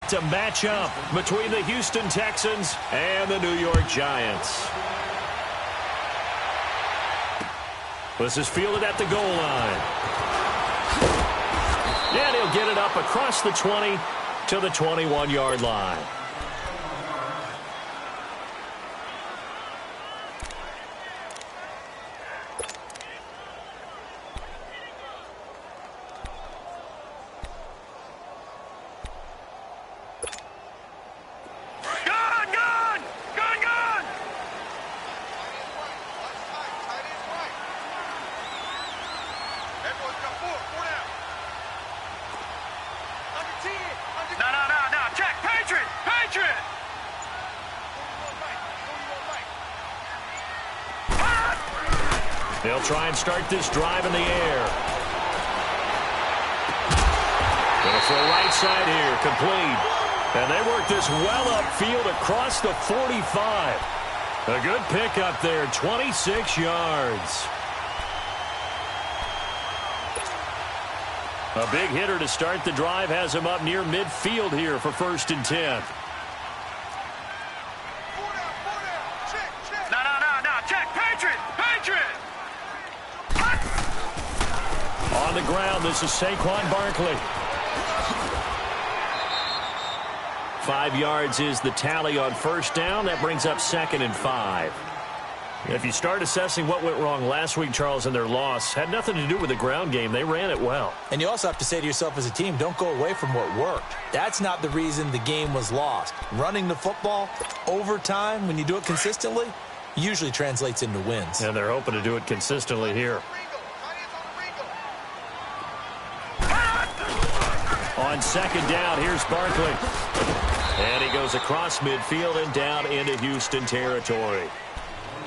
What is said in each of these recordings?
to match up between the Houston Texans and the New York Giants. This is fielded at the goal line. And he'll get it up across the 20 to the 21-yard line. They'll try and start this drive in the air. Going for a right side here, complete. And they work this well upfield across the 45. A good pickup there, 26 yards. A big hitter to start the drive has him up near midfield here for 1st and 10. On the ground, this is Saquon Barkley. 5 yards is the tally on 1st down. That brings up 2nd and 5. If you start assessing what went wrong last week, Charles, in their loss, had nothing to do with the ground game. They ran it well. And you also have to say to yourself as a team, don't go away from what worked. That's not the reason the game was lost. Running the football over time, when you do it consistently, usually translates into wins. And they're hoping to do it consistently here. On 2nd down, here's Barkley. And he goes across midfield and down into Houston territory.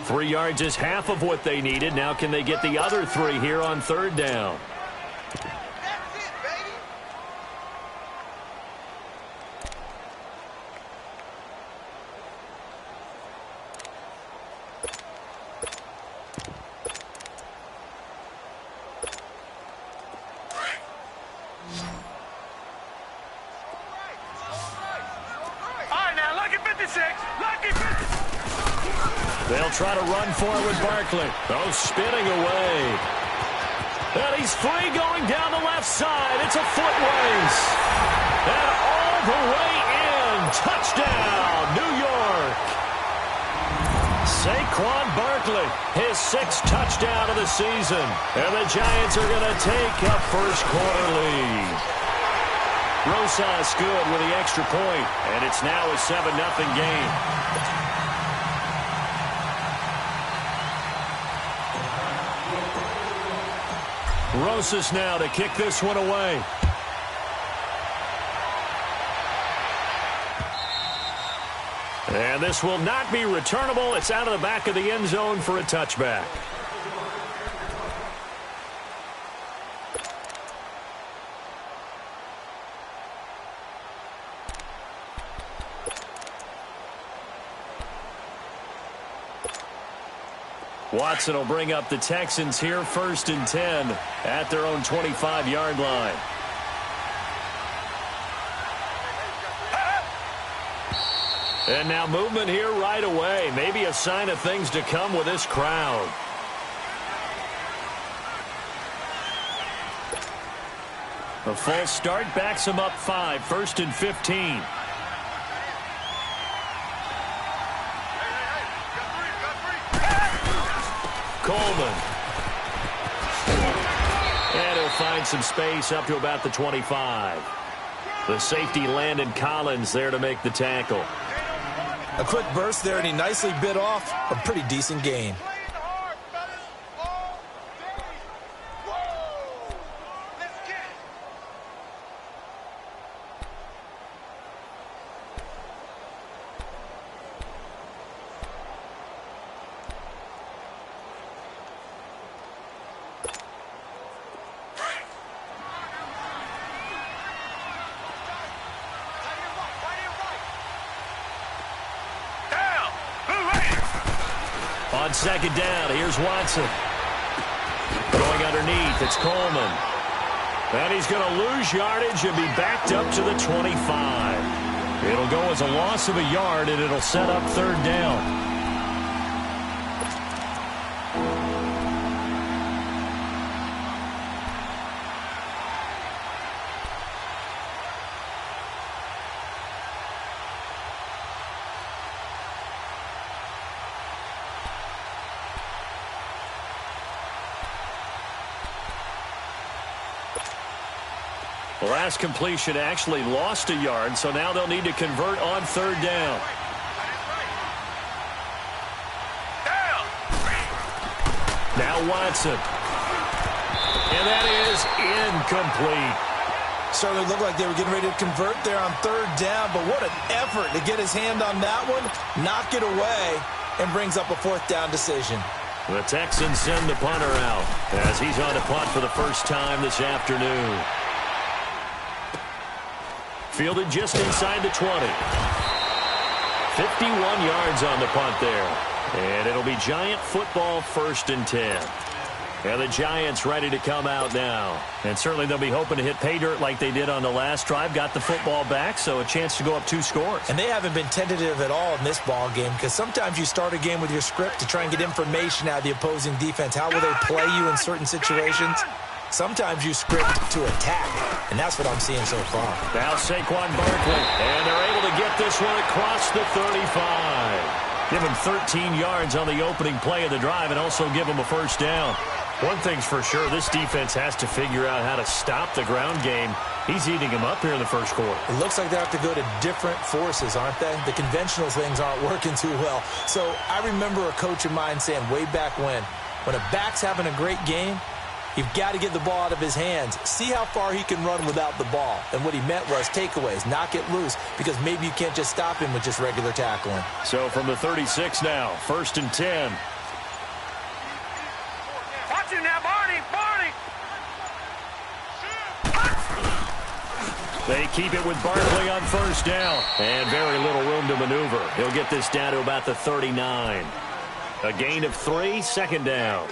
3 yards is half of what they needed. Now can they get the other 3 here on 3rd down? They'll try to run forward, Barkley. Oh, spinning away. And he's free going down the left side. It's a foot race. And all the way in. Touchdown, New York. Saquon Barkley, his 6th touchdown of the season. And the Giants are going to take a first-quarter lead. Rosas good with the extra point. And it's now a 7-0 game. Rosas now to kick this one away. And this will not be returnable. It's out of the back of the end zone for a touchback. Watson will bring up the Texans here, 1st and 10 at their own 25-yard line. And now movement here right away. Maybe a sign of things to come with this crowd. A false start backs him up 5, 1st and 15. Coleman. And he'll find some space up to about the 25. The safety Landon Collins there to make the tackle. A quick burst there, and he nicely bit off a pretty decent gain. On 2nd down, here's Watson. Going underneath, it's Coleman. And he's going to lose yardage and be backed up to the 25. It'll go as a loss of a yard, and it'll set up third down. The last completion actually lost a yard, so now they'll need to convert on third down. Now Watson. And that is incomplete. Certainly looked like they were getting ready to convert there on third down, but what an effort to get his hand on that one, knock it away, and brings up a fourth down decision. The Texans send the punter out as he's on to punt for the first time this afternoon. Fielded just inside the 20. 51 yards on the punt there. And it'll be Giant football, 1st and 10. And the Giants ready to come out now. And certainly they'll be hoping to hit pay dirt like they did on the last drive. Got the football back, so a chance to go up 2 scores. And they haven't been tentative at all in this ball game, because sometimes you start a game with your script to try and get information out of the opposing defense. How will they play you in certain situations? Sometimes you script to attack, and that's what I'm seeing so far. Now Saquon Barkley, and they're able to get this one across the 35. Give him 13 yards on the opening play of the drive and also give him a first down. One thing's for sure, this defense has to figure out how to stop the ground game. He's eating him up here in the first quarter. It looks like they have to go to different forces, aren't they? The conventional things aren't working too well. So I remember a coach of mine saying way back when a back's having a great game, you've got to get the ball out of his hands. See how far he can run without the ball. And what he meant was takeaways, knock it loose, because maybe you can't just stop him with just regular tackling. So from the 36 now, 1st and 10. Watch him now, Barney! They keep it with Barkley on first down. And very little room to maneuver. He'll get this down to about the 39. A gain of 3, 2nd down.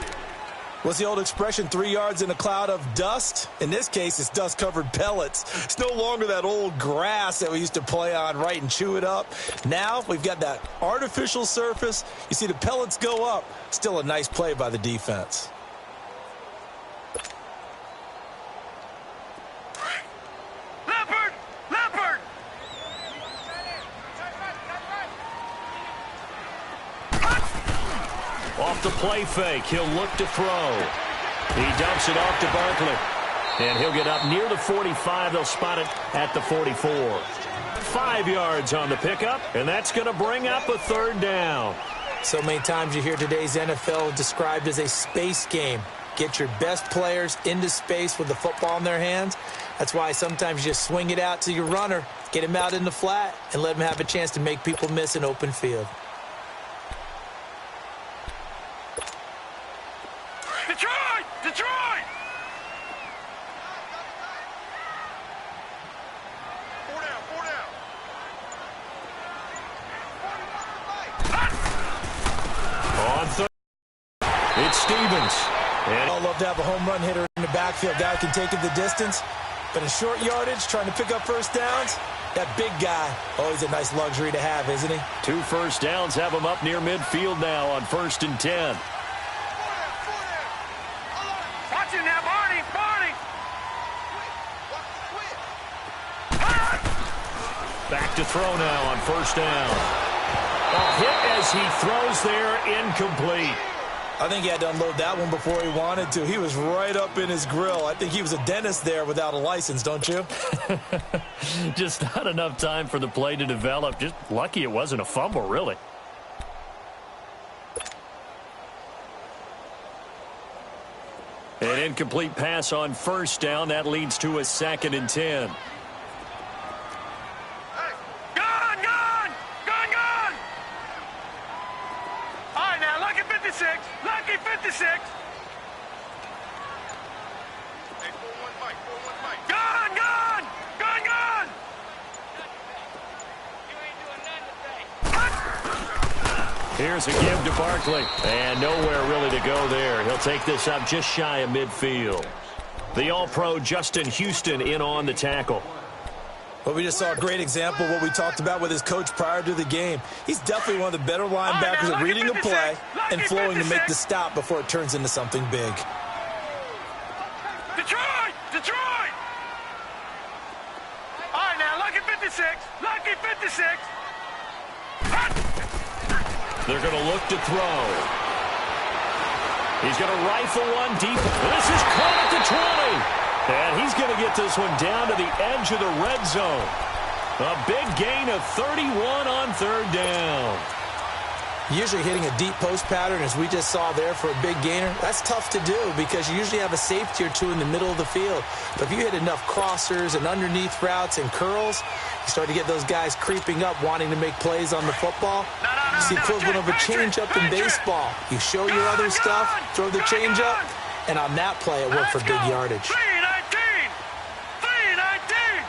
What's the old expression, 3 yards in a cloud of dust? In this case, it's dust-covered pellets. It's no longer that old grass that we used to play on, right, and chew it up. Now we've got that artificial surface. You see the pellets go up. Still a nice play by the defense. Leopard! Off the play fake, he'll look to throw. He dumps it off to Barkley. And he'll get up near the 45. They'll spot it at the 44. 5 yards on the pickup, and that's going to bring up a third down. So many times you hear today's NFL described as a space game. Get your best players into space with the football in their hands. That's why sometimes you just swing it out to your runner, get him out in the flat, and let him have a chance to make people miss an open field. Detroit! Four down. On third, it's Stevens. And I'd love to have a home run hitter in the backfield. Guy can take it the distance. But in short yardage, trying to pick up first downs, that big guy, always a nice luxury to have, isn't he? 2 first downs have him up near midfield now on 1st and 10. Watch him now, Barney! Back to throw now on first down. A hit as he throws there, incomplete. I think he had to unload that one before he wanted to. He was right up in his grill. I think he was a dentist there without a license, don't you? Just not enough time for the play to develop. Just lucky it wasn't a fumble, really. An incomplete pass on first down. That leads to a 2nd and 10. Gone! All right, now, lucky 56. Hey, 4-1 Mike. Gone! You ain't doing nothing today. Here's a give to Barkley. And nowhere really to go there. He'll take this up just shy of midfield. The All-Pro Justin Houston in on the tackle. Well, we just saw a great example of what we talked about with his coach prior to the game. He's definitely one of the better linebackers at reading a play and flowing to make the stop before it turns into something big. Detroit! Detroit! All right, now, lucky 56. Lucky 56. They're going to look to throw. He's going to rifle one deep. This is caught at the 20. And he's going to get this one down to the edge of the red zone. A big gain of 31 on third down. Usually hitting a deep post pattern, as we just saw there for a big gainer, that's tough to do because you usually have a safety or two in the middle of the field. But if you hit enough crossers and underneath routes and curls, you start to get those guys creeping up, wanting to make plays on the football. It's the equivalent of a change-up in baseball. You show your other stuff, throw the change-up, and on that play, it worked for big yardage. 319! 319!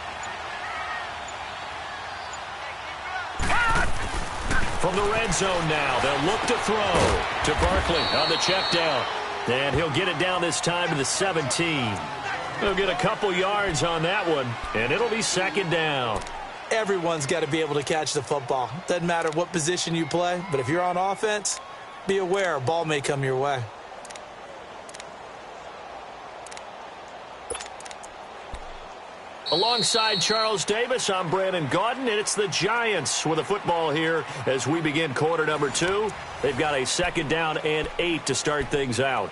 From the red zone now, they'll look to throw to Barkley on the check down. And he'll get it down this time to the 17. He'll get a couple yards on that one, and it'll be second down. Everyone's got to be able to catch the football. Doesn't matter what position you play, but if you're on offense, be aware a ball may come your way. Alongside Charles Davis, I'm Brandon Gaudin, and it's the Giants with a football here as we begin quarter number 2. They've got a second down and 8 to start things out.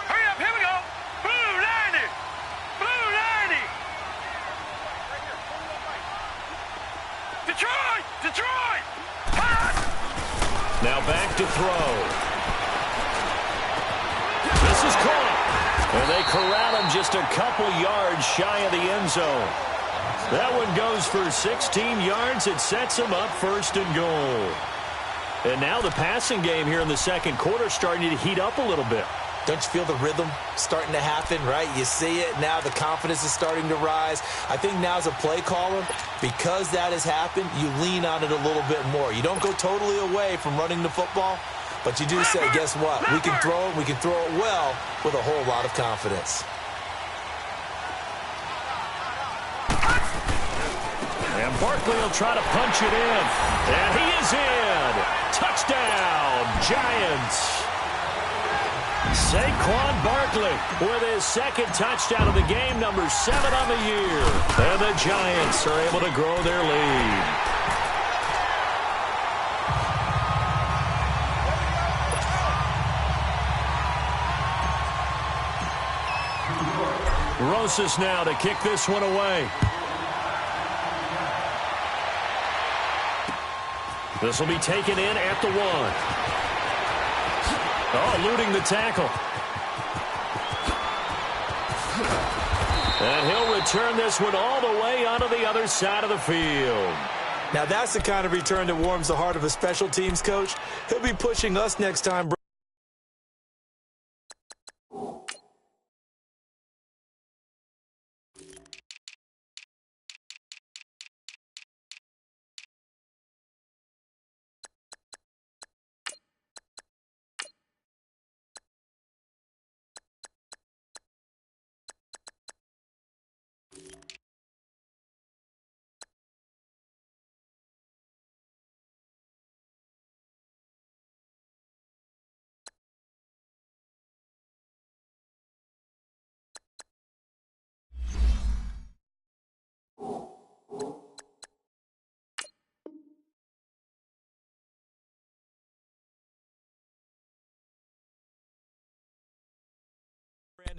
Hurry up, here we go. Blue 90. Blue 90. Detroit! Detroit! Now back to throw. This is caught. And they corral him just a couple yards shy of the end zone. That one goes for 16 yards. It sets him up first and goal. And now the passing game here in the second quarter starting to heat up a little bit. Don't you feel the rhythm starting to happen, right? You see it now. The confidence is starting to rise. I think now as a play caller, because that has happened, you lean on it a little bit more. You don't go totally away from running the football, but you do say, guess what? We can throw it. We can throw it well with a whole lot of confidence. And Barkley will try to punch it in. And he is in. Touchdown, Giants. Saquon Barkley with his second touchdown of the game, number 7 on the year. And the Giants are able to grow their lead. Rosas now to kick this one away. This will be taken in at the 1. Oh, eluding the tackle. And he'll return this one all the way onto the other side of the field. Now that's the kind of return that warms the heart of a special teams coach. He'll be pushing us next time.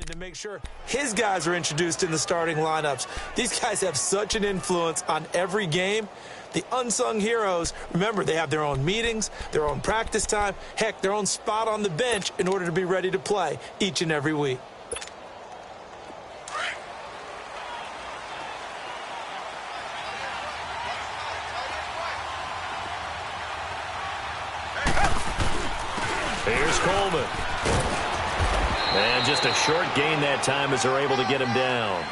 To make sure his guys are introduced in the starting lineups. These guys have such an influence on every game. The unsung heroes, remember, they have their own meetings, their own practice time, heck, their own spot on the bench in order to be ready to play each and every week. Here's Coleman. And just a short gain that time as they're able to get him down.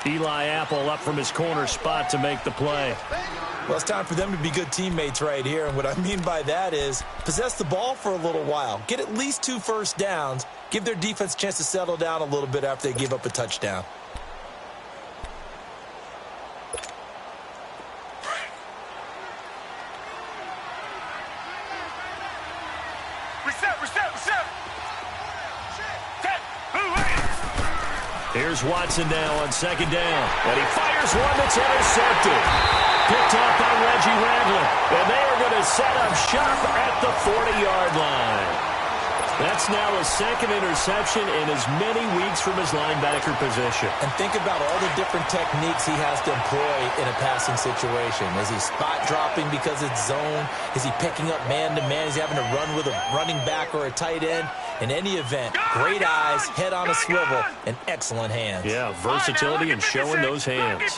Eli Apple up from his corner spot to make the play. Well, it's time for them to be good teammates right here, and what I mean by that is possess the ball for a little while, get at least 2 first downs, give their defense a chance to settle down a little bit after they give up a touchdown. Here's Watson now on second down. And he fires one that's intercepted. Picked off by Reggie Ragland. And they are going to set up shop at the 40-yard line. That's now his second interception in as many weeks from his linebacker position. And think about all the different techniques he has to employ in a passing situation. Is he spot dropping because it's zone? Is he picking up man-to-man? Is he having to run with a running back or a tight end? In any event, great eyes, head on a swivel, and excellent hands. Yeah, versatility and showing those hands.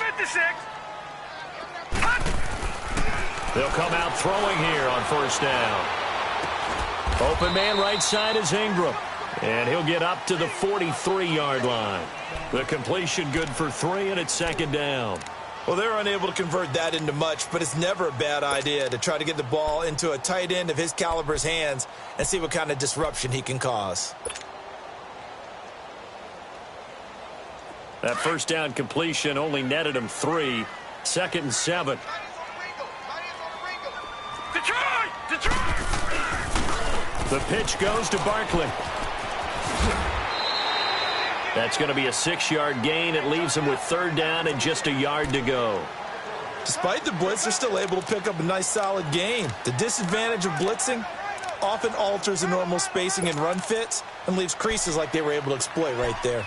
They'll come out throwing here on first down. Open man right side is Ingram. And he'll get up to the 43-yard line. The completion good for 3, and it's second down. Well, they're unable to convert that into much, but it's never a bad idea to try to get the ball into a tight end of his caliber's hands and see what kind of disruption he can cause. That first down completion only netted him 3. 2nd and 7. Detroit! The pitch goes to Barkley. That's going to be a 6-yard gain. It leaves him with 3rd down and just a yard to go. Despite the blitz, they're still able to pick up a nice solid gain. The disadvantage of blitzing often alters the normal spacing and run fits and leaves creases like they were able to exploit right there.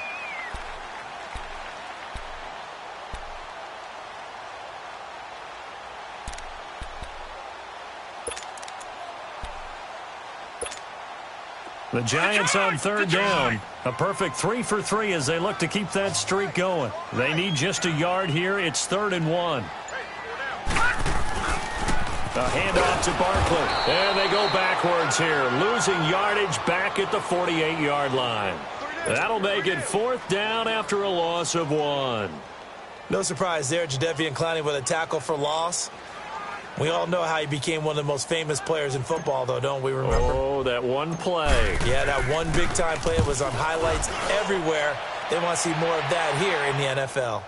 The Giants on 3rd down. A perfect 3 for 3 as they look to keep that streak going. They need just a yard here. It's 3rd and 1. A handoff to Barkley. And they go backwards here, losing yardage back at the 48-yard line. That'll make it 4th down after a loss of 1. No surprise there, Jadeveon Clowney with a tackle for loss. We all know how he became one of the most famous players in football, though, don't we remember? Oh, that one play. Yeah, that one big-time play was on highlights everywhere. They want to see more of that here in the NFL.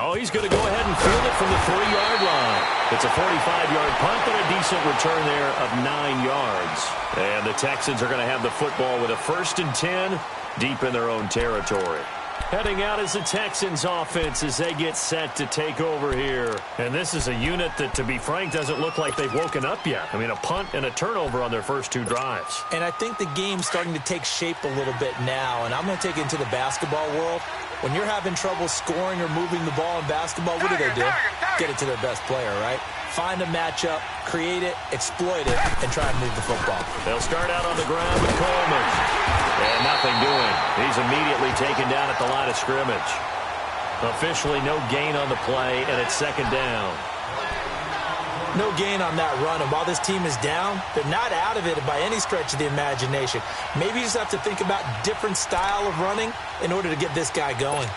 Oh, he's going to go ahead and field it from the 3-yard line. It's a 45-yard punt and a decent return there of 9 yards. And the Texans are going to have the football with a 1st and 10 deep in their own territory. Heading out as the Texans offense as they get set to take over here. And this is a unit that, to be frank, doesn't look like they've woken up yet. I mean, a punt and a turnover on their first 2 drives. And I think the game's starting to take shape a little bit now. And I'm going to take it into the basketball world. When you're having trouble scoring or moving the ball in basketball, what do? Get it to their best player, right? Find a matchup, create it, exploit it, and try and move the football. They'll start out on the ground with Coleman. And nothing doing. He's immediately taken down at the line of scrimmage. Officially no gain on the play, and it's 2nd down. No gain on that run, and while this team is down, they're not out of it by any stretch of the imagination. Maybe you just have to think about different style of running in order to get this guy going.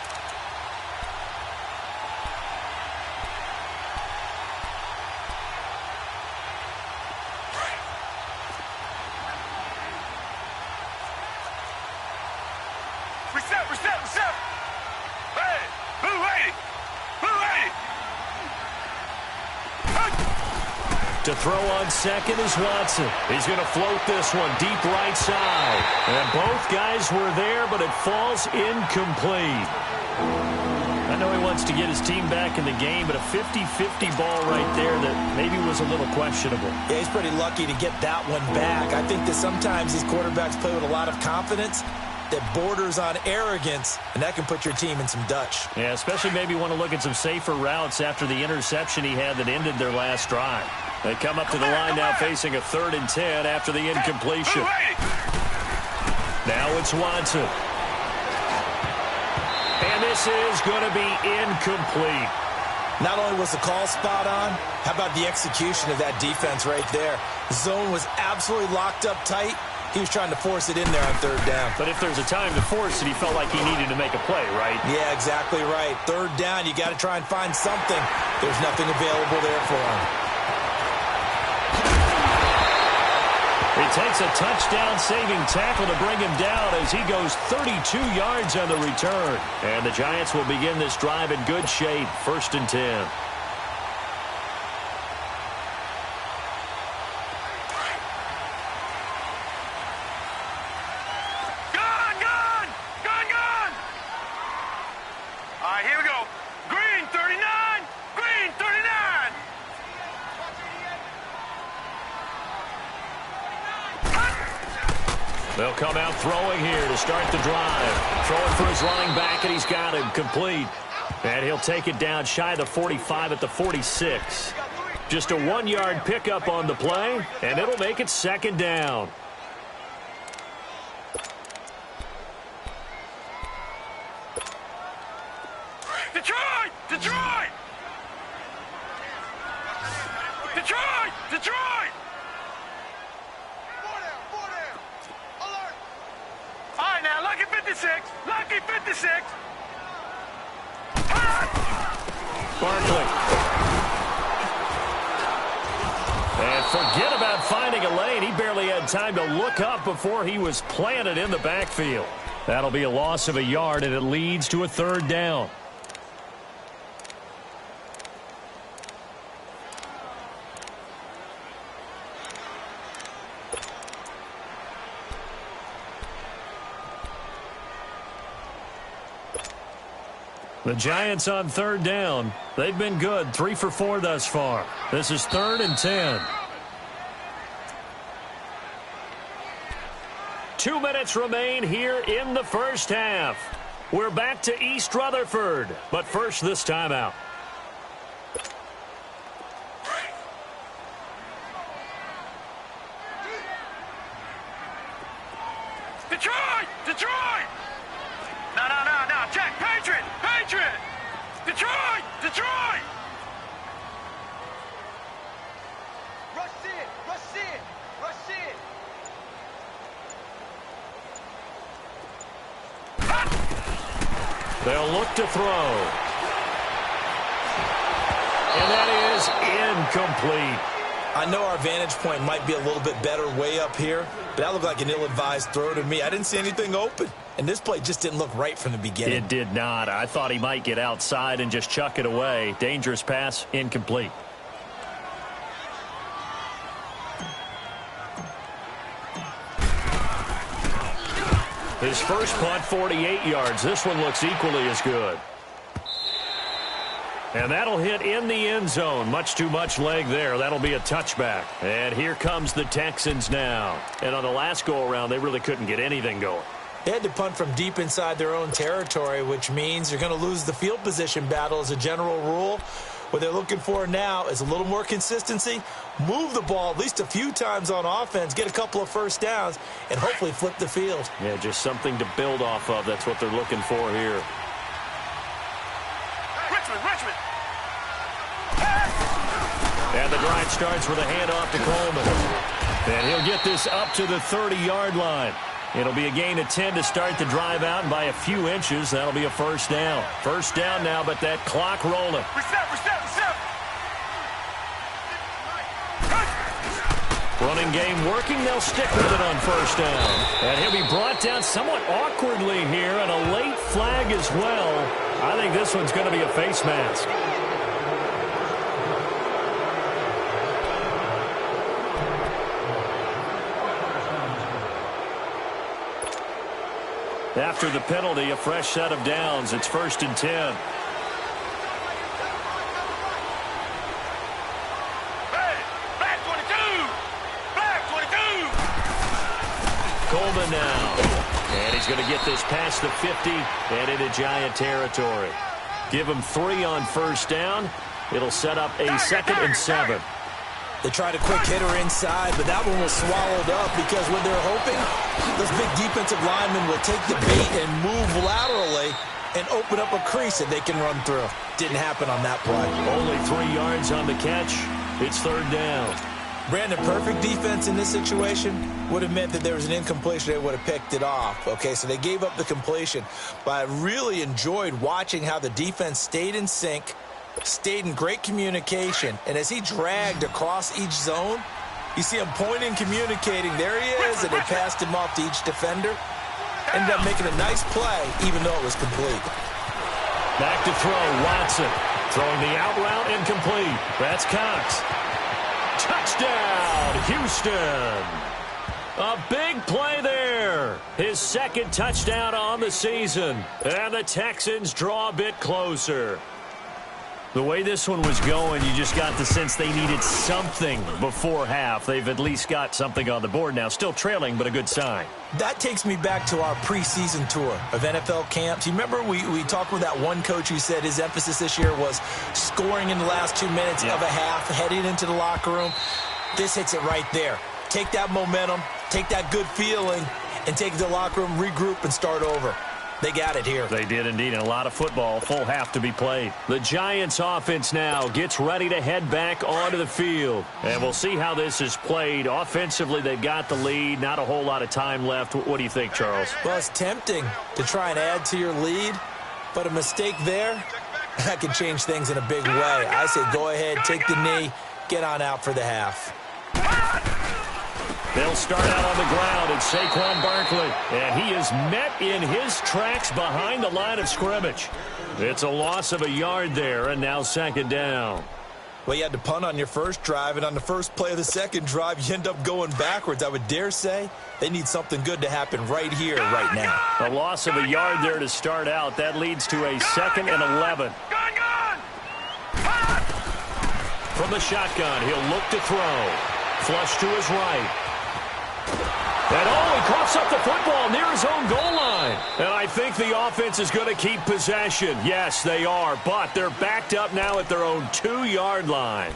Reset. Hey, blue lady. To throw on second is Watson. He's going to float this one deep right side. And both guys were there, but it falls incomplete. I know he wants to get his team back in the game, but a 50-50 ball right there that maybe was a little questionable. Yeah, he's pretty lucky to get that one back. I think that sometimes these quarterbacks play with a lot of confidence that borders on arrogance, and that can put your team in some Dutch. Yeah, especially maybe want to look at some safer routes after the interception he had that ended their last drive. They come up to the line now facing a 3rd and 10 after the incompletion. Now it's Watson. And this is going to be incomplete. Not only was the call spot on, how about the execution of that defense right there? The zone was absolutely locked up tight. He was trying to force it in there on third down. But if there's a time to force it, he felt like he needed to make a play, right? Yeah, exactly right. Third down, you got to try and find something. There's nothing available there for him. He takes a touchdown-saving tackle to bring him down as he goes 32 yards on the return. And the Giants will begin this drive in good shape, 1st and 10. They'll come out throwing here to start the drive. Throwing for his running back, and he's got him complete. And he'll take it down shy of the 45 at the 46. Just a 1-yard pickup on the play, and it'll make it 2nd down. Detroit! Detroit! Detroit! Detroit! All right, now, lucky 56. Lucky 56. Barkley. And forget about finding a lane. He barely had time to look up before he was planted in the backfield. That'll be a loss of a yard, and it leads to a 3rd down. The Giants on 3rd down. They've been good, 3 for 4 thus far. This is 3rd and 10. 2 minutes remain here in the first half. We're back to East Rutherford, but first this timeout. Detroit! Detroit! No, check. Patriot! Patriot! Detroit! Detroit! Rush in! Rush in! Rush in! They'll look to throw. And that is incomplete. I know our vantage point might be a little bit better way up here, but that looked like an ill-advised throw to me. I didn't see anything open, and this play just didn't look right from the beginning. It did not. I thought he might get outside and just chuck it away. Dangerous pass, incomplete. His first punt, 48 yards. This one looks equally as good. And that'll hit in the end zone. Much too much leg there. That'll be a touchback. And here comes the Texans now. And on the last go-around, they really couldn't get anything going. They had to punt from deep inside their own territory, which means you're going to lose the field position battle as a general rule. What they're looking for now is a little more consistency, move the ball at least a few times on offense, get a couple of first downs, and hopefully flip the field. Yeah, just something to build off of. That's what they're looking for here. Richmond! And the drive starts with a handoff to Coleman. And he'll get this up to the 30-yard line. It'll be a gain of 10 to start the drive out, and by a few inches, that'll be a first down. First down now, but that clock rolling. Reset! Running game working. They'll stick with it on first down. And he'll be brought down somewhat awkwardly here, and a late flag as well. I think this one's going to be a face mask. After the penalty, a fresh set of downs. It's 1st and 10. Coleman now. And he's going to get this past the 50 and into Giant territory. Give him 3 on first down. It'll set up a 2nd and 7. They tried a quick hitter inside, but that one was swallowed up because when they're hoping, those big defensive linemen will take the bait and move laterally and open up a crease that they can run through. Didn't happen on that play. Only 3 yards on the catch. It's 3rd down. Brandon, perfect defense in this situation would have meant that there was an incompletion. They would have picked it off. Okay, so they gave up the completion. But I really enjoyed watching how the defense stayed in sync, stayed in great communication. And as he dragged across each zone, you see him pointing, communicating. There he is, and they passed him off to each defender. Ended up making a nice play, even though it was complete. Back to throw, Watson. Throwing the out route incomplete. That's Cox. Touchdown, Houston. A big play there. His second touchdown on the season. And the Texans draw a bit closer. The way this one was going, you just got the sense they needed something before half. They've at least got something on the board now. Still trailing, but a good sign. That takes me back to our preseason tour of NFL camps. You remember we talked with that one coach who said his emphasis this year was scoring in the last 2 minutes of a half, heading into the locker room. This hits it right there. Take that momentum, take that good feeling, and take it to the locker room, regroup, and start over. They got it here. They did indeed, and a lot of football, full half to be played. The Giants offense now gets ready to head back onto the field. And we'll see how this is played. Offensively, they've got the lead. Not a whole lot of time left. What do you think, Charles? Well, it's tempting to try and add to your lead, but a mistake there, that can change things in a big way. I say go ahead, take the knee, get on out for the half. They'll start out on the ground. It's Saquon Barkley. And he is met in his tracks behind the line of scrimmage. It's a loss of a yard there, and now second down. Well, you had to punt on your first drive, and on the first play of the second drive, you end up going backwards. I would dare say they need something good to happen right here, right now. A loss of a yard there to start out. That leads to a 2nd and 11. From the shotgun, he'll look to throw. Flush to his right. And he coughs up the football near his own goal line. And I think the offense is going to keep possession. Yes, they are, but they're backed up now at their own 2-yard line.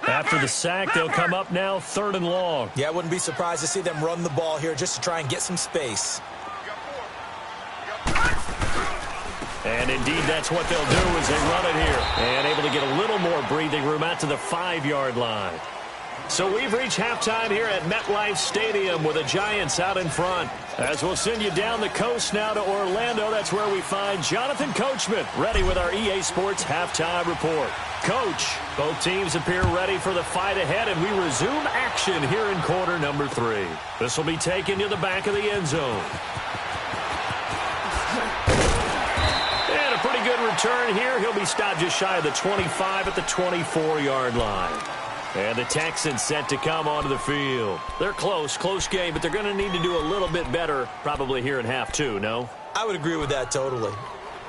After the sack, they'll come up now 3rd and long. Yeah, I wouldn't be surprised to see them run the ball here just to try and get some space. And indeed, that's what they'll do as they run it here. And able to get a little more breathing room out to the 5-yard line. So we've reached halftime here at MetLife Stadium with the Giants out in front. As we'll send you down the coast now to Orlando, that's where we find Jonathan Coachman ready with our EA Sports Halftime Report. Coach, both teams appear ready for the fight ahead, and we resume action here in quarter number 3. This will be taken to the back of the end zone. And a pretty good return here. He'll be stopped just shy of the 25 at the 24-yard line. And the Texans set to come onto the field. They're close game, but they're going to need to do a little bit better probably here in half 2, no? I would agree with that totally.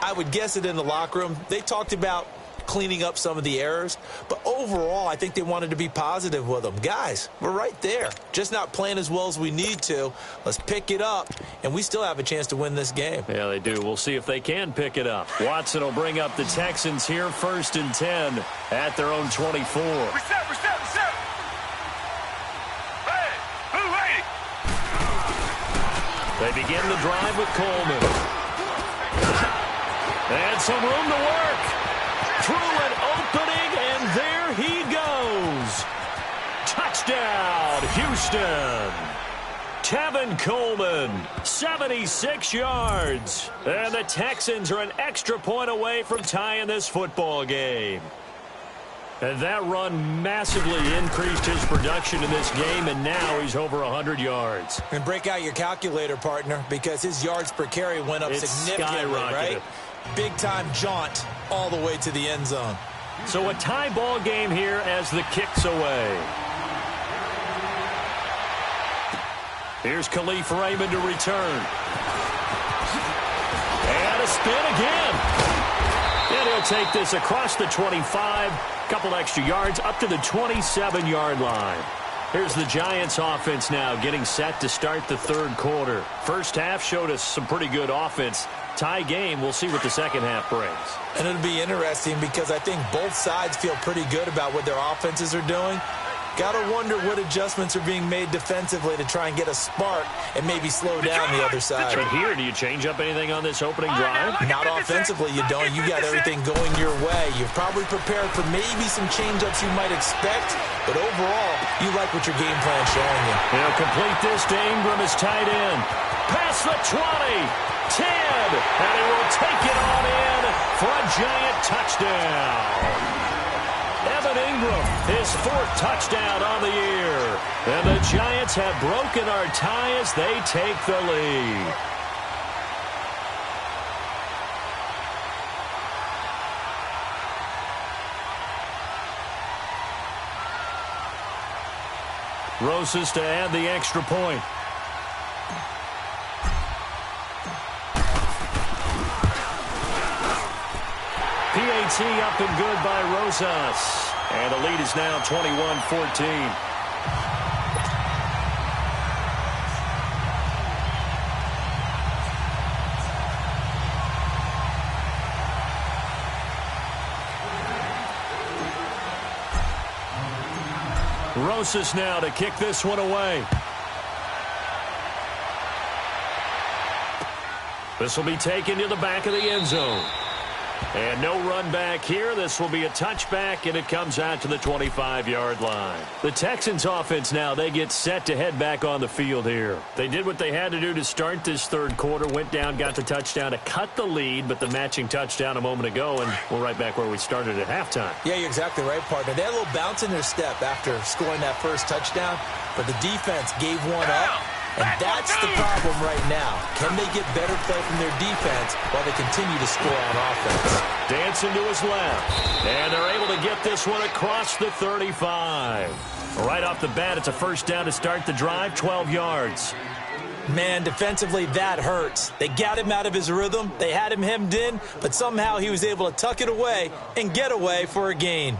I would guess it in the locker room. They talked about cleaning up some of the errors, but overall, I think they wanted to be positive with them. Guys, we're right there. Just not playing as well as we need to. Let's pick it up, and we still have a chance to win this game. Yeah, they do. We'll see if they can pick it up. Watson will bring up the Texans here 1st and 10 at their own 24. Reset. Hey, who ready? They begin the drive with Coleman. And some room to work. Through an opening, and there he goes. Touchdown, Houston. Tevin Coleman, 76 yards. And the Texans are an extra point away from tying this football game. And that run massively increased his production in this game, and now he's over 100 yards. And break out your calculator, partner, because his yards per carry went up significantly, right? Big-time jaunt all the way to the end zone. So a tie ball game here as the kick's away. Here's Khalif Raymond to return. And a spin again. And he'll take this across the 25. Couple extra yards up to the 27-yard line. Here's the Giants offense now getting set to start the third quarter. First half showed us some pretty good offense. Tie game. We'll see what the second half brings. And it'll be interesting because I think both sides feel pretty good about what their offenses are doing. Got to wonder what adjustments are being made defensively to try and get a spark and maybe slow down the other side. But here, do you change up anything on this opening drive? Not offensively, you don't. You got everything going your way. You've probably prepared for maybe some change-ups you might expect, but overall, you like what your game plan's showing you. He'll complete this to Ingram as tight end. Past the 20, 10, and he will take it on in for a Giant touchdown. Evan Ingram, his fourth touchdown on the year. And the Giants have broken our tie as they take the lead. Rosas to add the extra point. PAT up and good by Rosas. And the lead is now 21-14. Rosas now to kick this one away. This will be taken to the back of the end zone. And no run back here. This will be a touchback, and it comes out to the 25-yard line. The Texans offense now, they get set to head back on the field here. They did what they had to do to start this third quarter, went down, got the touchdown to cut the lead, but the matching touchdown a moment ago, and we're right back where we started at halftime. Yeah, you're exactly right, partner. They had a little bounce in their step after scoring that first touchdown, but the defense gave one up. And that's the problem right now. Can they get better play from their defense while they continue to score on offense? Dancing to his left. And they're able to get this one across the 35. Right off the bat, it's a first down to start the drive, 12 yards. Man, defensively, that hurts. They got him out of his rhythm. They had him hemmed in, but somehow he was able to tuck it away and get away for a gain.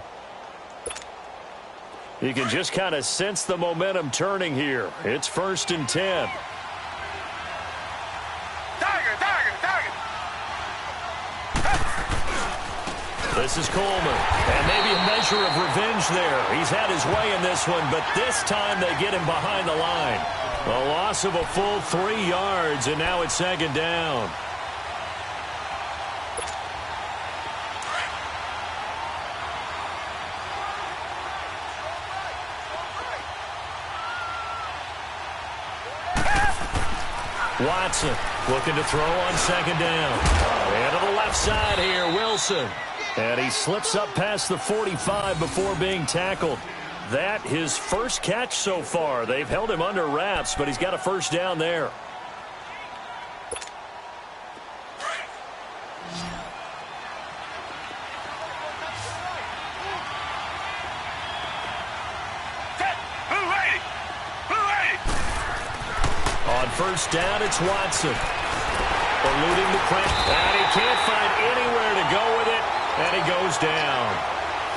You can just kind of sense the momentum turning here. It's 1st and 10. Target. This is Coleman. And maybe a measure of revenge there. He's had his way in this one, but this time they get him behind the line. A loss of a full 3 yards, and now it's 2nd down. Watson looking to throw on 2nd down. And to the left side here, Wilson. And he slips up past the 45 before being tackled. That his first catch so far. They've held him under wraps, but he's got a first down there. On 1st down, it's Watson. Eluding the pressure. And he can't find anywhere to go with it. And he goes down.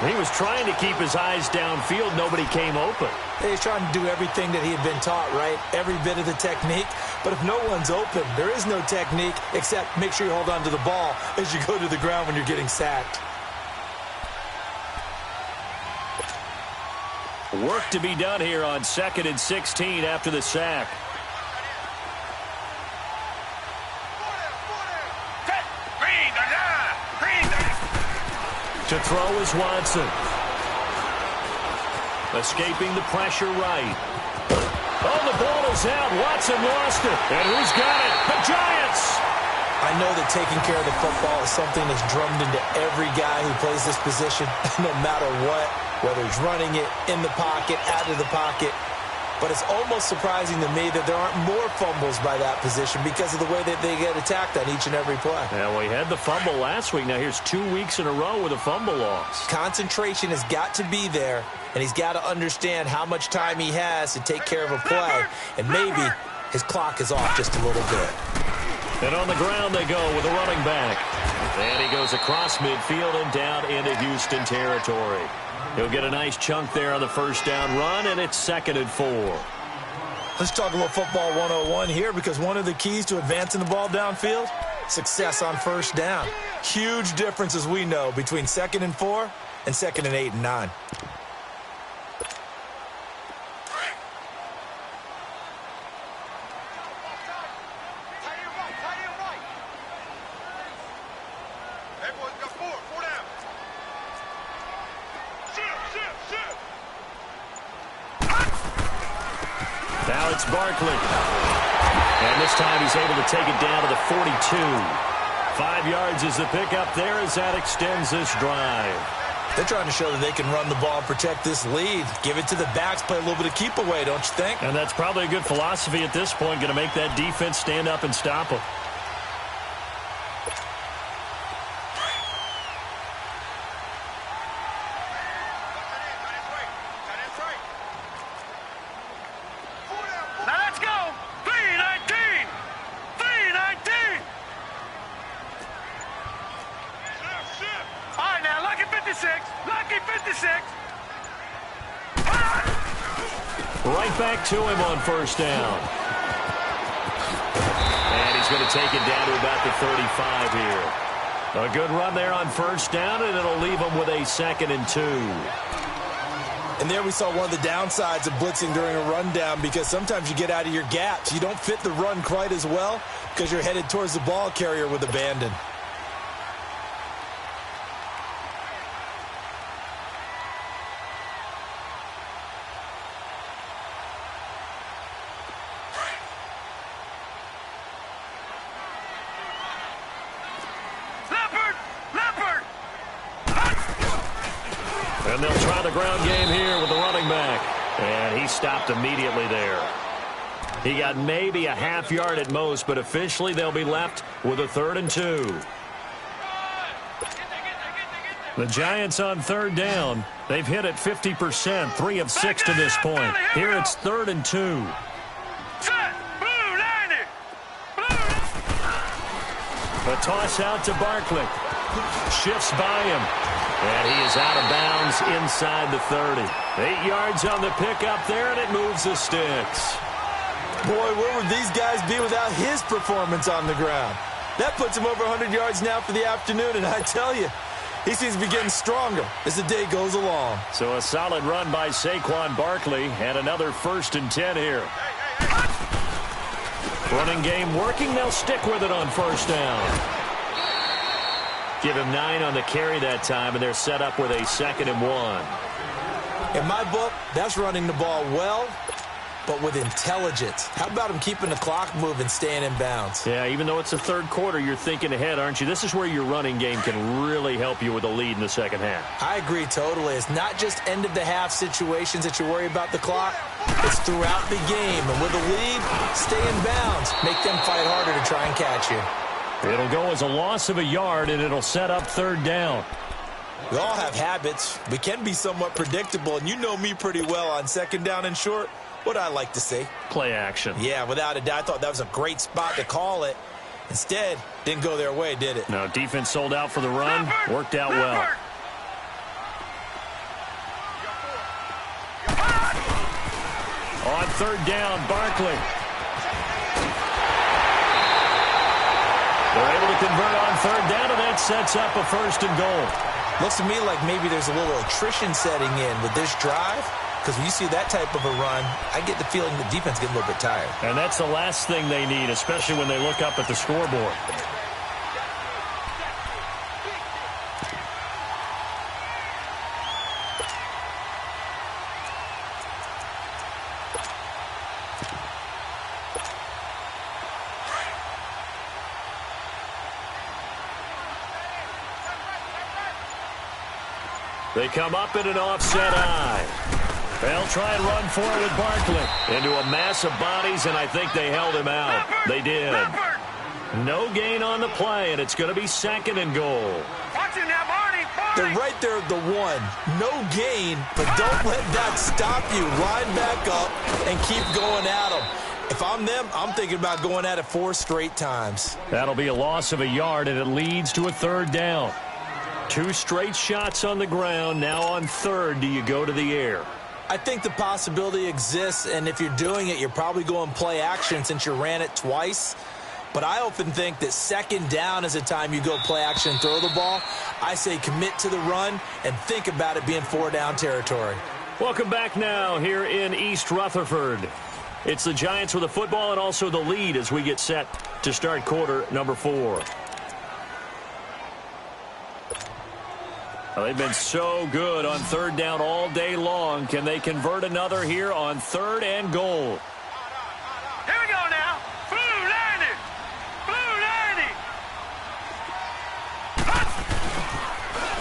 He was trying to keep his eyes downfield. Nobody came open. He's trying to do everything that he had been taught, right? Every bit of the technique. But if no one's open, there is no technique except make sure you hold on to the ball as you go to the ground when you're getting sacked. Work to be done here on 2nd and 16 after the sack. To throw is Watson. Escaping the pressure right. Oh, the ball is out. Watson lost it. And who's got it? The Giants! I know that taking care of the football is something that's drummed into every guy who plays this position, no matter what, whether he's running it, in the pocket, out of the pocket. But it's almost surprising to me that there aren't more fumbles by that position because of the way that they get attacked on each and every play. Yeah, we had the fumble last week. Now here's 2 weeks in a row with a fumble loss. Concentration has got to be there, and he's got to understand how much time he has to take care of a play. And maybe his clock is off just a little bit. And on the ground they go with a running back. And he goes across midfield and down into Houston territory. He'll get a nice chunk there on the first down run, and it's 2nd and 4. Let's talk a little football 101 here, because one of the keys to advancing the ball downfield, success on first down. Huge difference, as we know, between 2nd and 4 and 2nd and 8 and 9. Now it's Barkley. And this time he's able to take it down to the 42. 5 yards is the pickup there as that extends this drive. They're trying to show that they can run the ball and protect this lead. Give it to the backs, play a little bit of keep away, don't you think? And that's probably a good philosophy at this point, going to make that defense stand up and stop them. Right back to him on first down. And he's going to take it down to about the 35 here. A good run there on first down, and it'll leave him with a 2nd and 2. And there we saw one of the downsides of blitzing during a rundown, because sometimes you get out of your gaps. You don't fit the run quite as well because you're headed towards the ball carrier with abandon. And they'll try the ground game here with the running back. And he stopped immediately there. He got maybe a half yard at most, but officially they'll be left with a 3rd and 2. The Giants on 3rd down. They've hit it 50%, 3 of 6 to this point. Here it's 3rd and 2. A toss out to Barkley. Shifts by him. And he is out of bounds inside the 30. 8 yards on the pickup there, and it moves the sticks. Boy, where would these guys be without his performance on the ground? That puts him over 100 yards now for the afternoon, and I tell you, he seems to be getting stronger as the day goes along. So a solid run by Saquon Barkley, and another 1st and 10 here. Running game working, they'll stick with it on first down. Give him 9 on the carry that time, and they're set up with a 2nd and 1. In my book, that's running the ball well, but with intelligence. How about him keeping the clock moving, staying in bounds? Yeah, even though it's the 3rd quarter, you're thinking ahead, aren't you? This is where your running game can really help you with a lead in the second half. I agree totally. It's not just end-of-the-half situations that you worry about the clock. It's throughout the game. And with a lead, stay in bounds. Make them fight harder to try and catch you. It'll go as a loss of a yard, and it'll set up 3rd down. We all have habits. We can be somewhat predictable, and you know me pretty well on 2nd down and short. What I like to say? Play action. Yeah, without a doubt. I thought that was a great spot to call it. Instead, didn't go their way, did it? No, defense sold out for the run. Worked out well. On 3rd down, Barkley. They're able to convert on 3rd down, and that sets up a 1st and goal. Looks to me like maybe there's a little attrition setting in with this drive, because when you see that type of a run, I get the feeling the defense gets a little bit tired. And that's the last thing they need, especially when they look up at the scoreboard. They come up in an offset eye. They'll try and run forward with Barkley into a mass of bodies, and I think they held him out. They did. No gain on the play, and it's going to be 2nd and goal. They're right there at the 1. No gain, but don't let that stop you. Line back up and keep going at them. If I'm them, I'm thinking about going at it 4 straight times. That'll be a loss of a yard, and it leads to a 3rd down. 2 straight shots on the ground. Now on third, do you go to the air? I think the possibility exists, and if you're doing it, you're probably going play action since you ran it twice. But I often think that second down is a time you go play action and throw the ball. I say commit to the run and think about it being 4-down territory. Welcome back now here in East Rutherford. It's the Giants with the football and also the lead as we get set to start quarter number 4. Well, they've been so good on third down all day long. Can they convert another here on third and goal? Here we go now. Blue 90. Blue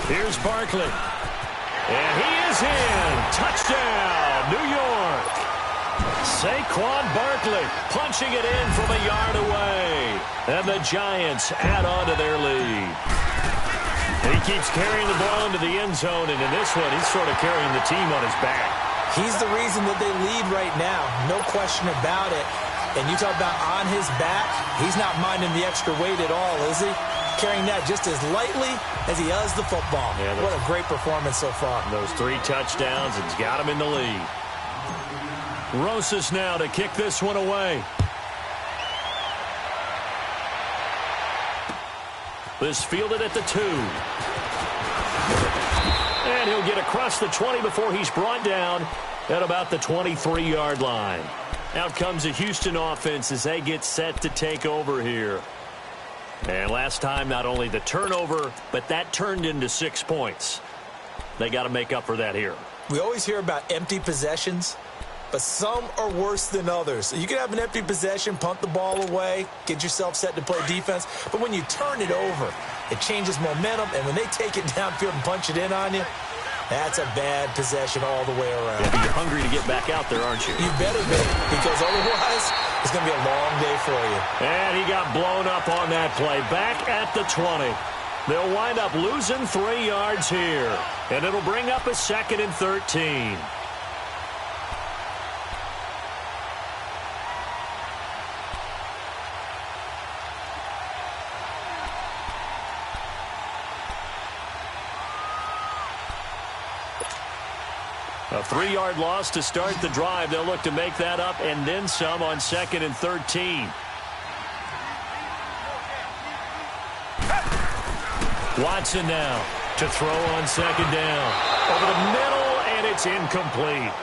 90. Here's Barkley. And he is in. Touchdown, New York. Saquon Barkley punching it in from a yard away. And the Giants add on to their lead. He keeps carrying the ball into the end zone, and in this one, he's sort of carrying the team on his back. He's the reason that they lead right now. No question about it. And you talk about on his back, he's not minding the extra weight at all, is he? Carrying that just as lightly as he does the football. Yeah, what a great performance so far. Those 3 touchdowns, it's got him in the lead. Rosas now to kick this one away. This fielded at the 2. And he'll get across the 20 before he's brought down at about the 23-yard line. Out comes the Houston offense as they get set to take over here. And last time, not only the turnover, but that turned into 6 points. They got to make up for that here. We always hear about empty possessions, but some are worse than others. You can have an empty possession, punt the ball away, get yourself set to play defense, but when you turn it over, it changes momentum, and when they take it downfield and punch it in on you, that's a bad possession all the way around. Yeah, but you're hungry to get back out there, aren't you? You better be, because otherwise it's going to be a long day for you. And he got blown up on that play. Back at the 20. They'll wind up losing 3 yards here, and it'll bring up a 2nd and 13. A 3-yard loss to start the drive. They'll look to make that up and then some on 2nd and 13. Watson now to throw on 2nd down. Over the middle, and it's incomplete.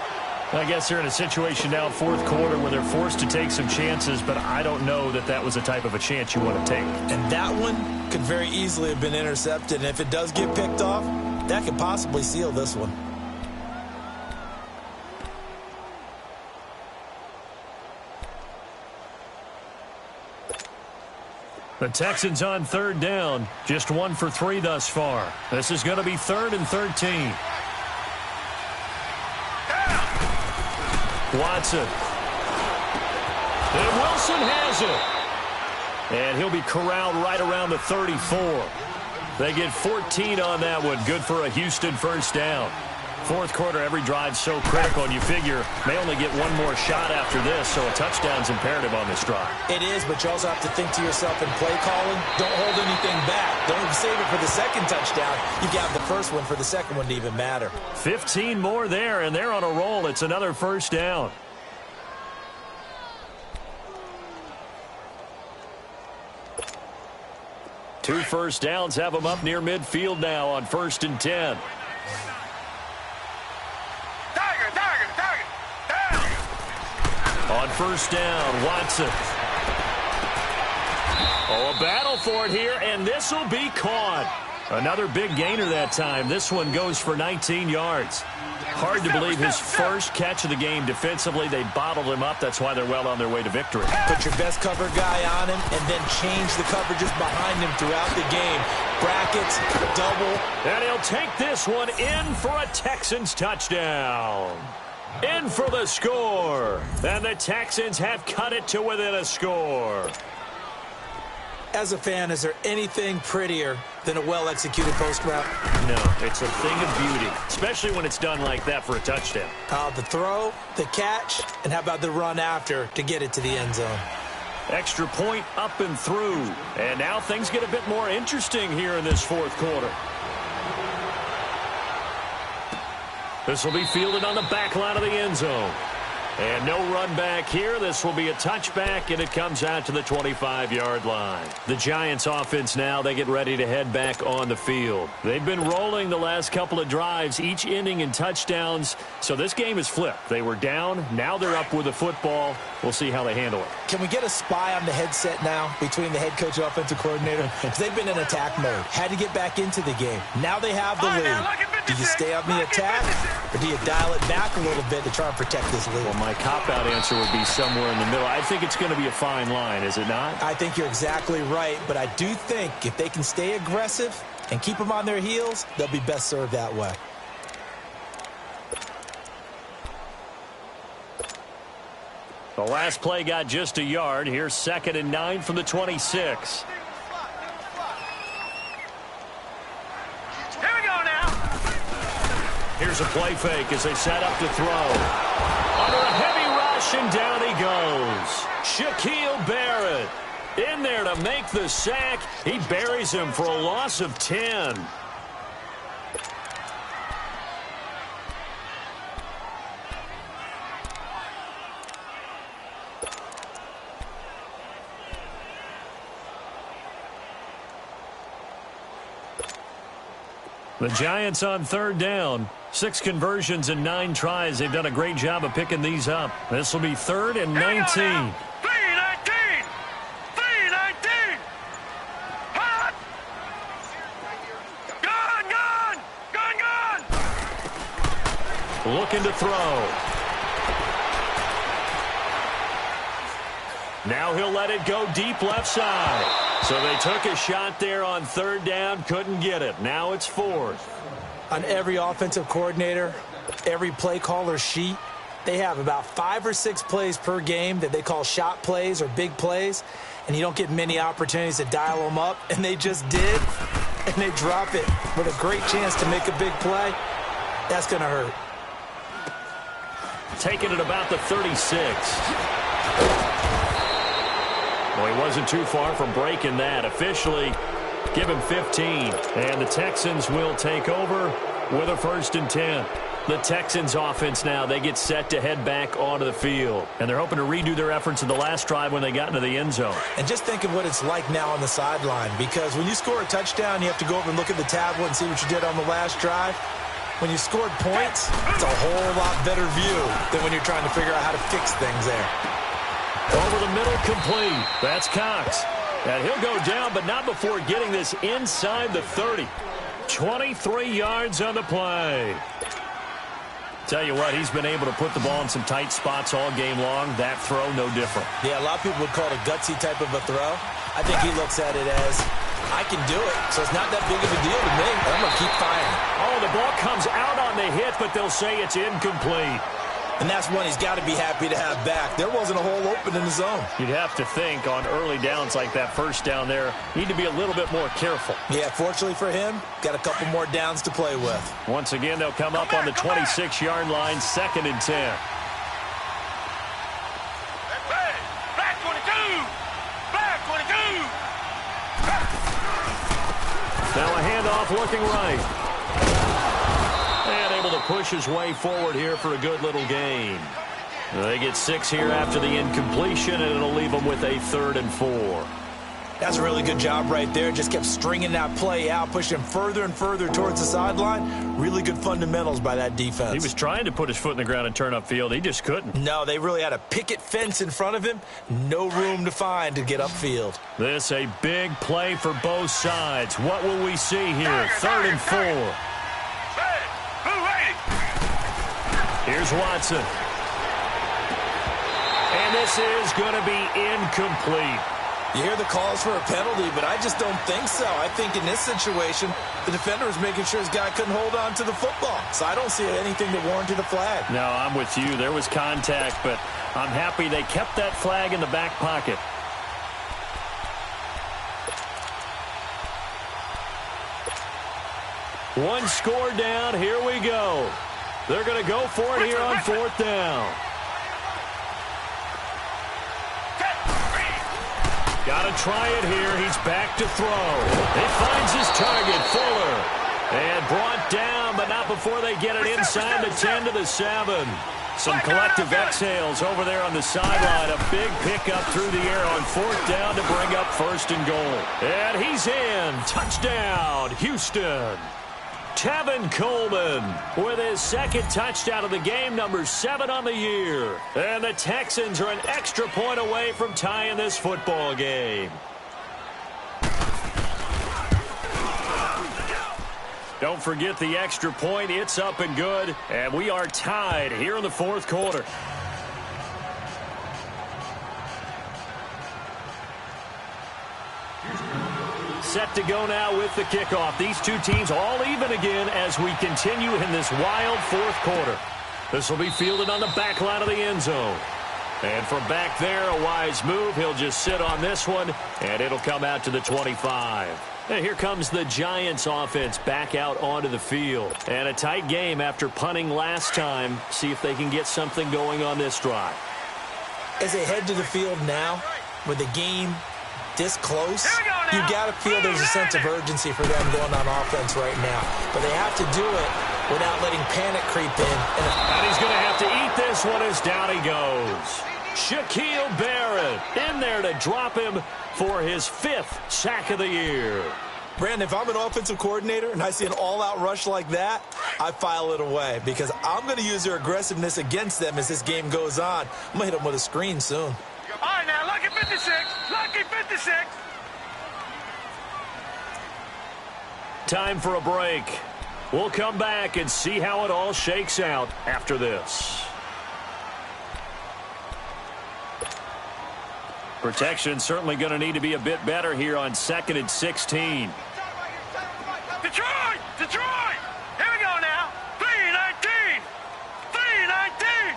I guess they're in a situation now, 4th quarter, where they're forced to take some chances, but I don't know that that was the type of a chance you want to take. And that one could very easily have been intercepted, and if it does get picked off, that could possibly seal this one. The Texans on 3rd down. Just 1 for 3 thus far. This is going to be 3rd and 13. Watson. And Wilson has it. And he'll be corralled right around the 34. They get 14 on that one. Good for a Houston 1st down. 4th quarter, every drive so critical, and you figure may only get 1 more shot after this, so a touchdown's imperative on this drive. It is, but you also have to think to yourself in play calling, don't hold anything back. Don't save it for the 2nd touchdown. You've got the 1st one for the 2nd one to even matter. 15 more there, and they're on a roll. It's another 1st down. Two 1st downs have them up near midfield now on 1st and 10. On 1st down, Watson. Oh, a battle for it here, and this will be caught. Another big gainer that time. This one goes for 19 yards. Hard to believe his first catch of the game defensively. They bottled him up. That's why they're well on their way to victory. Put your best cover guy on him and then change the coverages behind him throughout the game. Brackets, double. And he'll take this one in for a Texans touchdown. In for the score. And the Texans have cut it to within a score. As a fan, is there anything prettier than a well-executed post route? No, it's a thing of beauty, especially when it's done like that for a touchdown. The throw, the catch, and how about the run after to get it to the end zone? Extra point up and through. And now things get a bit more interesting here in this 4th quarter. This will be fielded on the back line of the end zone. And no run back here. This will be a touchback, and it comes out to the 25-yard line. The Giants offense now, they get ready to head back on the field. They've been rolling the last couple of drives, each ending in touchdowns. So this game is flipped. They were down. Now they're up with the football. We'll see how they handle it. Can we get a spy on the headset now between the head coach and offensive coordinator? Because they've been in attack mode. Had to get back into the game. Now they have the lead. Do you stay on the attack, or do you dial it back a little bit to try and protect this lead? Well, my cop-out answer would be somewhere in the middle. I think it's going to be a fine line, is it not? I think you're exactly right, but I do think if they can stay aggressive and keep them on their heels, they'll be best served that way. The last play got just a yard. Here's 2nd and 9 from the 26. Here's a play fake as they set up to throw. Under a heavy rush, and down he goes. Shaquille Barrett in there to make the sack. He buries him for a loss of 10. The Giants on 3rd down. 6 conversions and 9 tries. They've done a great job of picking these up. This will be 3rd and 19. 3-19. 3-19. Hot. Gone. Looking to throw. Now he'll let it go deep left side. So they took a shot there on 3rd down, couldn't get it. Now it's 4th. On every offensive coordinator, every play caller sheet, they have about 5 or 6 plays per game that they call shot plays or big plays, and you don't get many opportunities to dial them up, and they just did, and they drop it with a great chance to make a big play. That's going to hurt. Taking it about the 36. Well, he wasn't too far from breaking that. Officially, give him 15. And the Texans will take over with a 1st and 10. The Texans offense now, they get set to head back onto the field. And they're hoping to redo their efforts in the last drive when they got into the end zone. And just think of what it's like now on the sideline, because when you score a touchdown, you have to go over and look at the tablet and see what you did on the last drive. When you scored points, it's a whole lot better view than when you're trying to figure out how to fix things there. Over the middle, complete. That's Cox. And he'll go down, but not before getting this inside the 30. 23 yards on the play. Tell you what, he's been able to put the ball in some tight spots all game long. That throw, no different. Yeah, a lot of people would call it a gutsy type of a throw. I think he looks at it as, I can do it, so it's not that big of a deal to me. I'm going to keep firing. Oh, the ball comes out on the hit, but they'll say it's incomplete. And that's one he's got to be happy to have back. There wasn't a hole open in the zone. You'd have to think on early downs like that first down there, need to be a little bit more careful. Yeah, fortunately for him, got a couple more downs to play with. Once again, they'll come up on the 26-yard line, 2nd and 10. Black 22. Black 22. Now a handoff looking right. And able to push his way forward here for a good little gain. They get 6 here after the incompletion, and it'll leave them with a 3rd and 4. That's a really good job right there. Just kept stringing that play out, pushing him further and further towards the sideline. Really good fundamentals by that defense. He was trying to put his foot in the ground and turn upfield. He just couldn't. No, they really had a picket fence in front of him. No room to find to get upfield. This a big play for both sides. What will we see here? 3rd and 4. Here's Watson. And this is going to be incomplete. You hear the calls for a penalty, but I just don't think so. I think in this situation, the defender was making sure his guy couldn't hold on to the football. So I don't see anything that warranted a flag. No, I'm with you. There was contact, but I'm happy they kept that flag in the back pocket. One score down. Here we go. They're going to go for it here on 4th down. Got to try it here. He's back to throw. He finds his target, Fuller. And brought down, but not before they get it inside the 10 to the 7. Some collective exhales over there on the sideline. A big pickup through the air on 4th down to bring up 1st and goal. And he's in. Touchdown, Houston. Tevin Coleman with his 2nd touchdown of the game, number 7 on the year. And the Texans are an extra point away from tying this football game. Don't forget the extra point. It's up and good. And we are tied here in the 4th quarter. Set to go now with the kickoff. These two teams all even again as we continue in this wild 4th quarter. This will be fielded on the back line of the end zone. And from back there, a wise move. He'll just sit on this one, and it'll come out to the 25. And here comes the Giants offense back out onto the field. And a tight game after punting last time. See if they can get something going on this drive. As they head to the field now, with the game this close, you got to feel there's a sense of urgency for them going on offense right now. But they have to do it without letting panic creep in. And he's going to have to eat this one as down he goes. Shaquille Barrett in there to drop him for his 5th sack of the year. Brandon, if I'm an offensive coordinator and I see an all-out rush like that, I file it away because I'm going to use their aggressiveness against them as this game goes on. I'm going to hit them with a screen soon. All right, now, lucky 56. Lucky 56. Time for a break. We'll come back and see how it all shakes out after this. Protection certainly going to need to be a bit better here on 2nd and 16. Detroit! Detroit! Here we go now. 3-19. 3-19.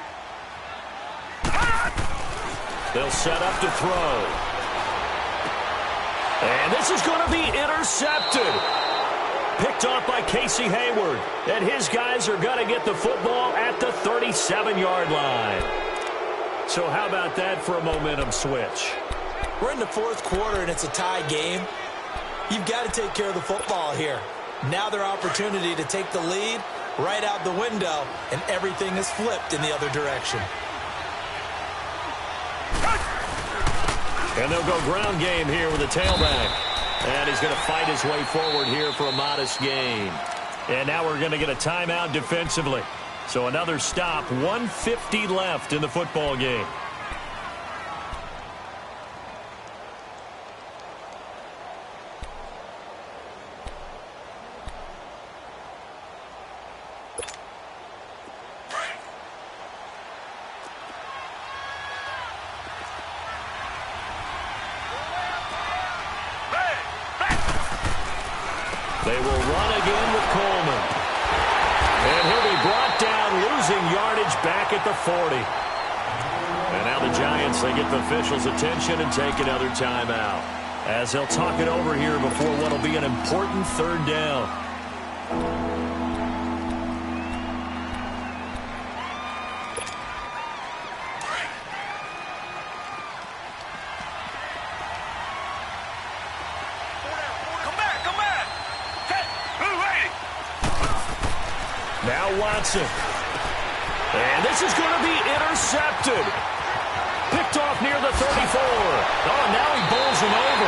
They'll set up to throw. And this is going to be intercepted. Picked off by Casey Hayward. And his guys are going to get the football at the 37-yard line. So how about that for a momentum switch? We're in the 4th quarter and it's a tie game. You've got to take care of the football here. Now their opportunity to take the lead right out the window, and everything is flipped in the other direction. And they'll go ground game here with a tailback. And he's going to fight his way forward here for a modest gain. And now we're going to get a timeout defensively. So another stop, 1:50 left in the football game. They will run again with Coleman. And he'll be brought down, losing yardage back at the 40. And now the Giants, they get the officials' attention and take another timeout. As they'll talk it over here before what will be an important 3rd down. Now Watson. And this is going to be intercepted. Picked off near the 34. Oh, now he bowls him over.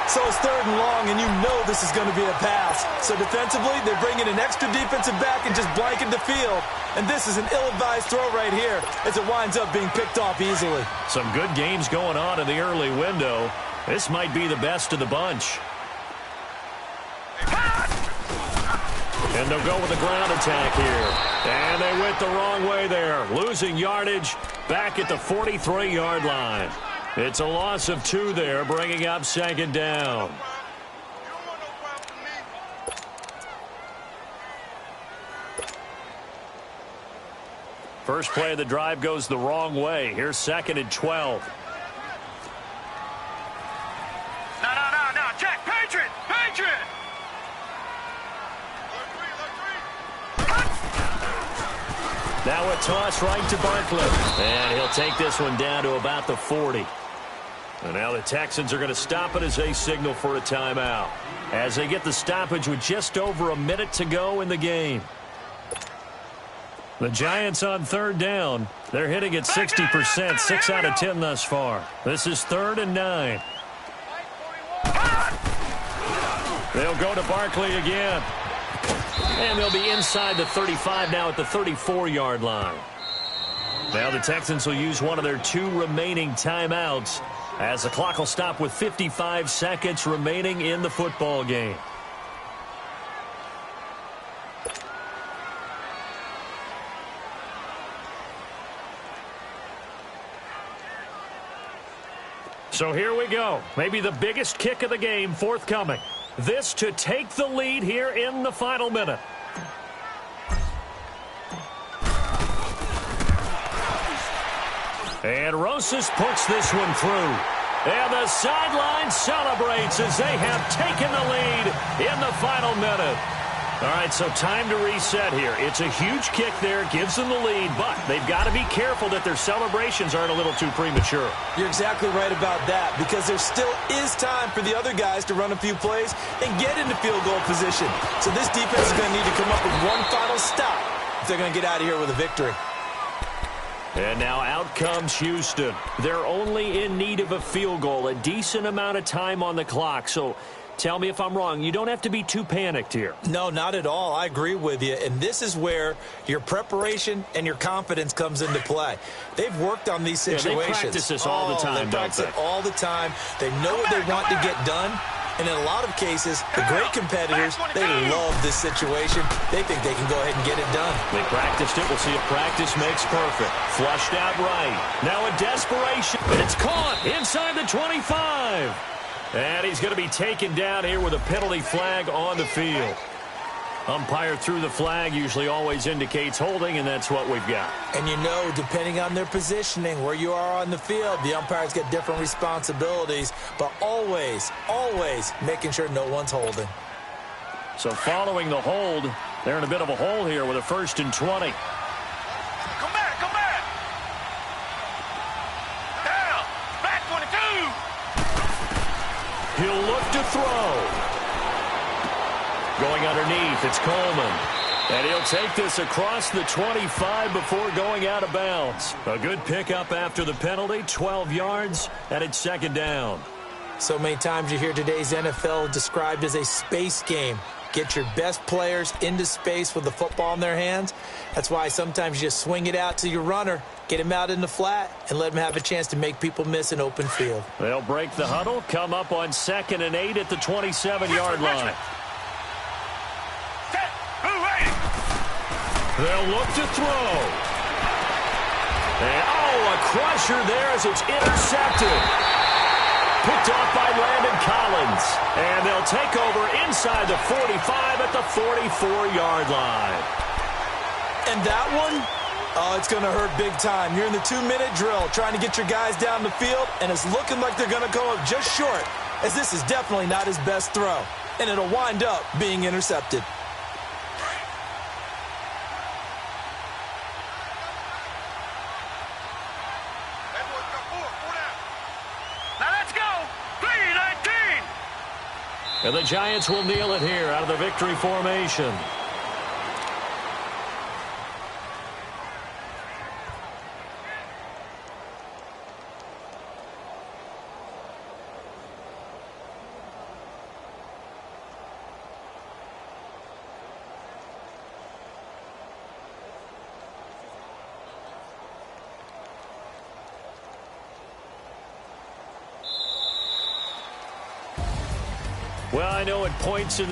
So it's 3rd and long, and you know this is going to be a pass. So defensively, they bring in an extra defensive back and just blanket the field. And this is an ill-advised throw right here as it winds up being picked off easily. Some good games going on in the early window. This might be the best of the bunch. And they'll go with the ground attack here. And they went the wrong way there. Losing yardage back at the 43-yard line. It's a loss of 2 there, bringing up 2nd down. First play of the drive goes the wrong way. Here's 2nd and 12. No. Check. Patriot. Now a toss right to Barkley. And he'll take this one down to about the 40. And now the Texans are going to stop it as they signal for a timeout, as they get the stoppage with just over a minute to go in the game. The Giants on third down. They're hitting at 60%, 6 out of 10 thus far. This is 3rd and 9. They'll go to Barkley again. And they'll be inside the 35 now at the 34-yard line. Now the Texans will use one of their 2 remaining timeouts, as the clock will stop with 55 seconds remaining in the football game. So here we go. Maybe the biggest kick of the game forthcoming. This to take the lead here in the final minute. And Rosas puts this one through. And the sideline celebrates as they have taken the lead in the final minute. All right, so time to reset here. It's a huge kick there, gives them the lead, but they've got to be careful that their celebrations aren't a little too premature. You're exactly right about that, because there still is time for the other guys to run a few plays and get into field goal position. So this defense is going to need to come up with one final stop if they're going to get out of here with a victory. And now out comes Houston. They're only in need of a field goal, a decent amount of time on the clock. So tell me if I'm wrong. You don't have to be too panicked here. No, not at all. I agree with you. And this is where your preparation and your confidence comes into play. They've worked on these situations. Yeah, they practice this all the time, they practice it all the time. They know what they want to get done. And in a lot of cases, the great competitors, they love this situation. They think they can go ahead and get it done. They practiced it. We'll see if practice makes perfect. Flushed out right. Now a desperation. It's caught inside the 25. And he's going to be taken down here with a penalty flag on the field. Umpire threw the flag, usually always indicates holding, and that's what we've got. And you know, depending on their positioning, where you are on the field, the umpires get different responsibilities, but always, always making sure no one's holding. So following the hold, they're in a bit of a hole here with a 1st and 20. Come back, come back. Down, back 22. He'll look to throw. Going underneath, it's Coleman. And he'll take this across the 25 before going out of bounds. A good pickup after the penalty, 12 yards, and it's 2nd down. So many times you hear today's NFL described as a space game. Get your best players into space with the football in their hands. That's why sometimes you just swing it out to your runner, get him out in the flat, and let him have a chance to make people miss an open field. They'll break the huddle, come up on 2nd and 8 at the 27-yard line. They'll look to throw. And, a crusher there as it's intercepted. Picked off by Landon Collins. And they'll take over inside the 45 at the 44-yard line. And that one, it's going to hurt big time. You're in the 2-minute drill trying to get your guys down the field, and it's looking like they're going to come up just short, as this is definitely not his best throw. And it'll wind up being intercepted. And the Giants will kneel it here out of the victory formation. Well, I know it points in